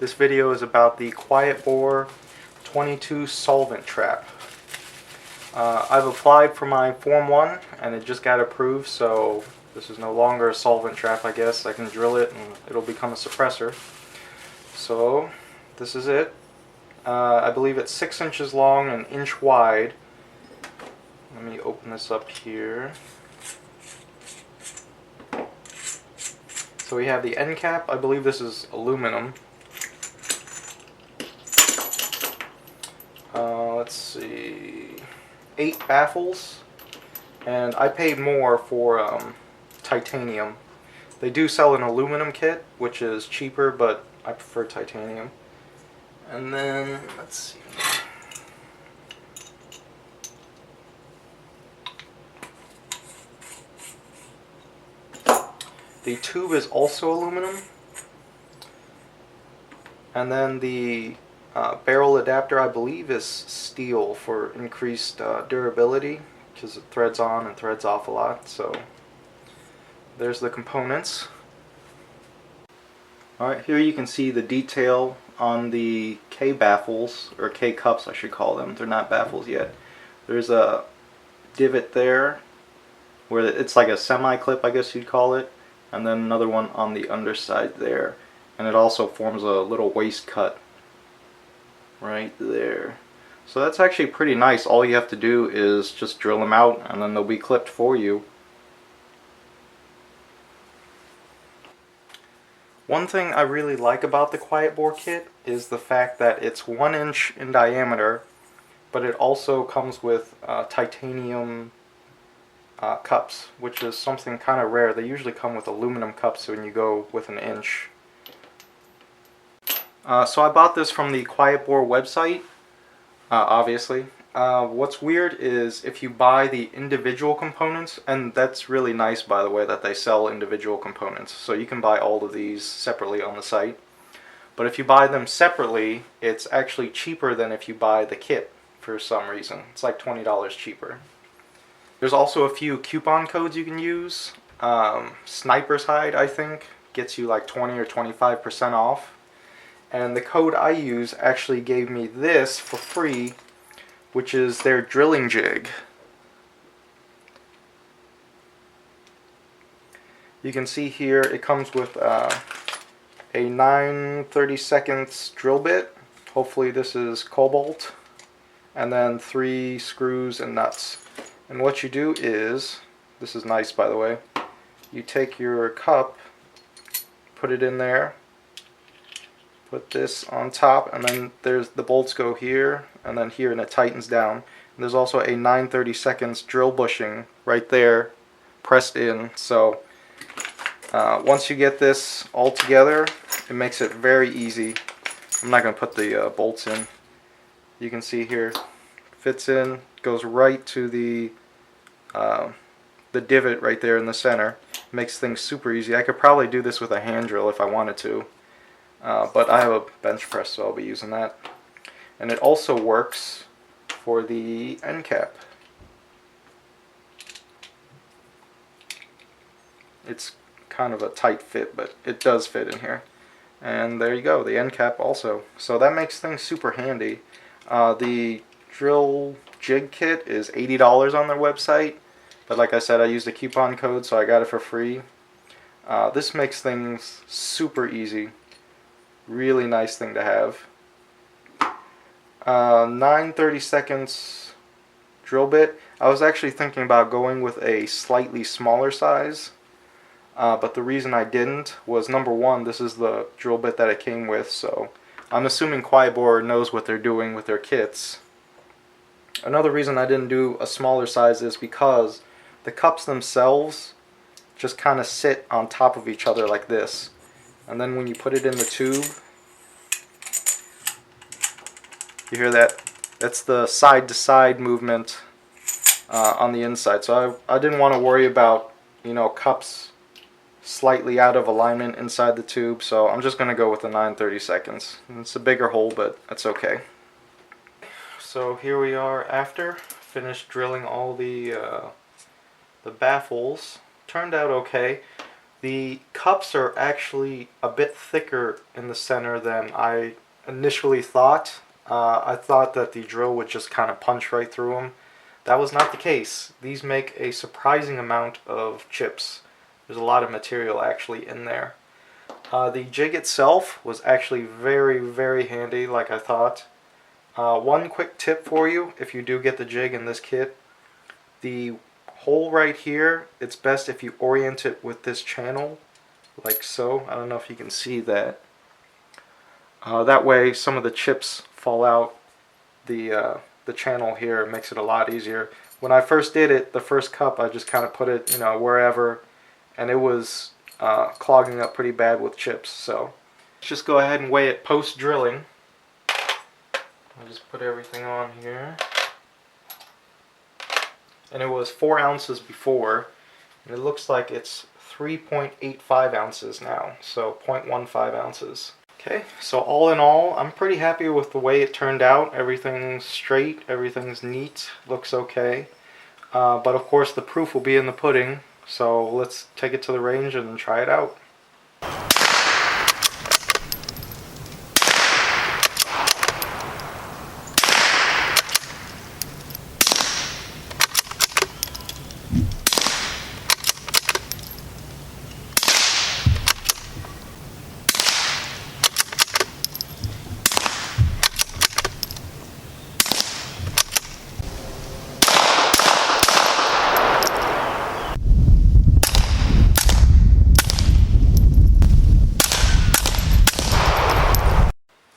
This video is about the Quietbore 22 solvent trap. I've applied for my Form 1 and it just got approved, so this is no longer a solvent trap, I guess. I can drill it and it'll become a suppressor. So this is it. I believe it's 6 inches long and 1 inch wide. Let me open this up here. So we have the end cap. I believe this is aluminum. Let's see, 8 baffles, and I paid more for titanium. They do sell an aluminum kit, which is cheaper, but I prefer titanium. And then, let's see. The tube is also aluminum. And then the barrel adapter, I believe, is steel for increased durability, because it threads on and threads off a lot. So there's the components. Alright, here you can see the detail on the K baffles, or K cups I should call them. They're not baffles yet. There's a divot there where it's like a semi-clip, I guess you'd call it, and then another one on the underside there. And it also forms a little waste cut right there. So that's actually pretty nice. All you have to do is just drill them out and then they'll be clipped for you. One thing I really like about the Quietbore kit is the fact that it's 1 inch in diameter, but it also comes with titanium cups, which is something kind of rare. They usually come with aluminum cups when you go with 1 inch. So I bought this from the Quietbore website, obviously. What's weird is if you buy the individual components, and that's really nice, by the way, that they sell individual components. So you can buy all of these separately on the site. But if you buy them separately, it's actually cheaper than if you buy the kit for some reason. It's like $20 cheaper. There's also a few coupon codes you can use. Sniper's Hide, I think, gets you like 20 or 25% off. And the code I use actually gave me this for free, which is their drilling jig. You can see here it comes with a 9/32 drill bit. Hopefully this is cobalt. And then 3 screws and nuts. And what you do is, this is nice by the way, you take your cup, put it in there, put this on top, and then there's the bolts go here and then here, and it tightens down. And there's also a 9/32 drill bushing right there pressed in. So once you get this all together, it makes it very easy. I'm not going to put the bolts in. You can see here, fits in, goes right to the divot right there in the center. Makes things super easy. I could probably do this with a hand drill if I wanted to. But I have a bench press, so I'll be using that. And it also works for the end cap. It's kind of a tight fit, but it does fit in here. And there you go, the end cap also. So that makes things super handy. The drill jig kit is $80 on their website. But like I said, I used a coupon code, so I got it for free. This makes things super easy. Really nice thing to have. 9/32 drill bit. I was actually thinking about going with a slightly smaller size, but the reason I didn't was, number one, this is the drill bit that it came with, so I'm assuming Quietbore knows what they're doing with their kits. Another reason I didn't do a smaller size is because the cups themselves just kind of sit on top of each other like this. And then when you put it in the tube, you hear that? That's the side-to-side movement on the inside. So I didn't want to worry about, cups slightly out of alignment inside the tube. So I'm just going to go with the 9/32. It's a bigger hole, but that's okay. So here we are after. Finished drilling all the baffles. Turned out okay. The cups are actually a bit thicker in the center than I initially thought. I thought that the drill would just kind of punch right through them. That was not the case. These make a surprising amount of chips. There's a lot of material actually in there. The jig itself was actually very, very handy, like I thought. One quick tip for you, if you do get the jig in this kit, the hole right here, it's best if you orient it with this channel, like so. I don't know if you can see that. That way some of the chips fall out the channel here. It makes it a lot easier. When I first did it, the first cup, I just kind of put it, wherever, and it was clogging up pretty bad with chips. So let's just go ahead and weigh it post drilling. I'll just put everything on here. And it was 4 ounces before, and it looks like it's 3.85 ounces now, so 0.15 ounces. Okay, so all in all, I'm pretty happy with the way it turned out. Everything's straight, everything's neat, looks okay. But of course the proof will be in the pudding, so let's take it to the range and try it out.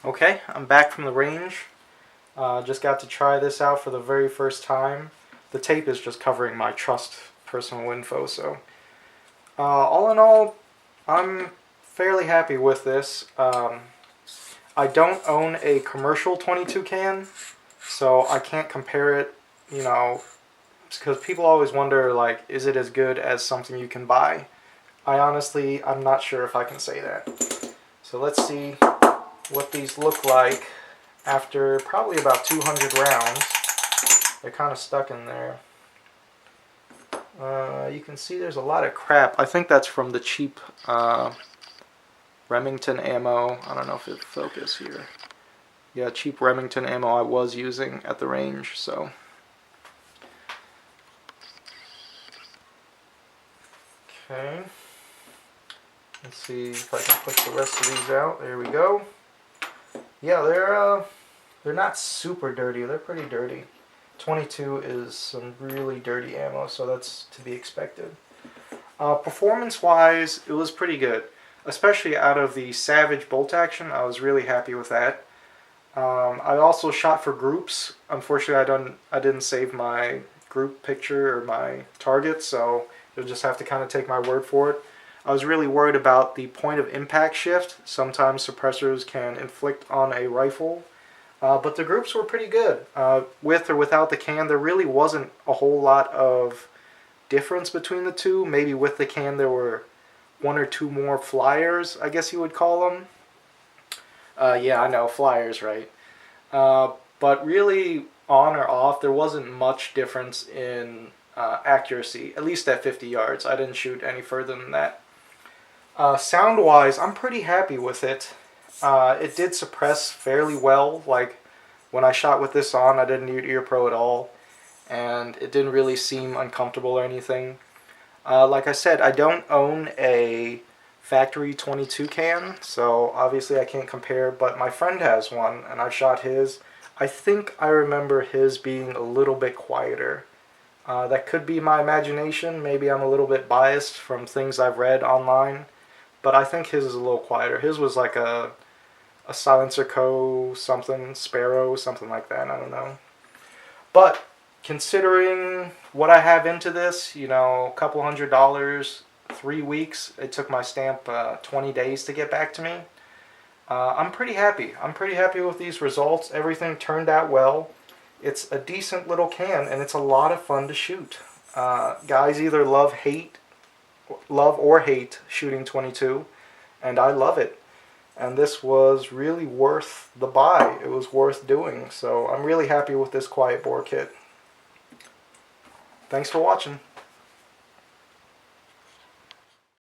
Okay, I'm back from the range. Just got to try this out for the very first time. The tape is just covering my trust personal info, so all in all, I'm fairly happy with this. I don't own a commercial 22 can, so I can't compare it, because people always wonder, like, is it as good as something you can buy? I'm not sure if I can say that. So let's see what these look like after probably about 200 rounds. They're kind of stuck in there. You can see there's a lot of crap. I think that's from the cheap Remington ammo. I don't know if it'll focus here. Yeah, cheap Remington ammo I was using at the range, so. Okay. Let's see if I can push the rest of these out. There we go. Yeah, they're not super dirty. They're pretty dirty. 22 is some really dirty ammo, so that's to be expected. Performance-wise, it was pretty good, especially out of the Savage bolt action. I was really happy with that. I also shot for groups. Unfortunately, I didn't save my group picture or my target, so you'll just have to kind of take my word for it. I was really worried about the point of impact shift. Sometimes suppressors can inflict on a rifle, but the groups were pretty good. With or without the can, there really wasn't a whole lot of difference between the two. Maybe with the can there were 1 or 2 more flyers, I guess you would call them. Yeah, I know, flyers, right? But really, on or off, there wasn't much difference in accuracy, at least at 50 yards. I didn't shoot any further than that. Sound-wise, I'm pretty happy with it. It did suppress fairly well. Like, when I shot with this on, I didn't need ear pro at all, and it didn't really seem uncomfortable or anything. Like I said, I don't own a factory 22 can, so obviously I can't compare, but my friend has one, and I shot his. I think I remember his being a little bit quieter. That could be my imagination. Maybe I'm a little bit biased from things I've read online, but I think his is a little quieter. His was like a Silencer Co. something, Sparrow, something like that, I don't know. But considering what I have into this, a couple $100, 3 weeks, it took my stamp 20 days to get back to me. I'm pretty happy. I'm pretty happy with these results. Everything turned out well. It's a decent little can, and it's a lot of fun to shoot. Guys either love or hate shooting 22, and I love it. And this was really worth the buy. It was worth doing. So I'm really happy with this Quietbore kit. Thanks for watching.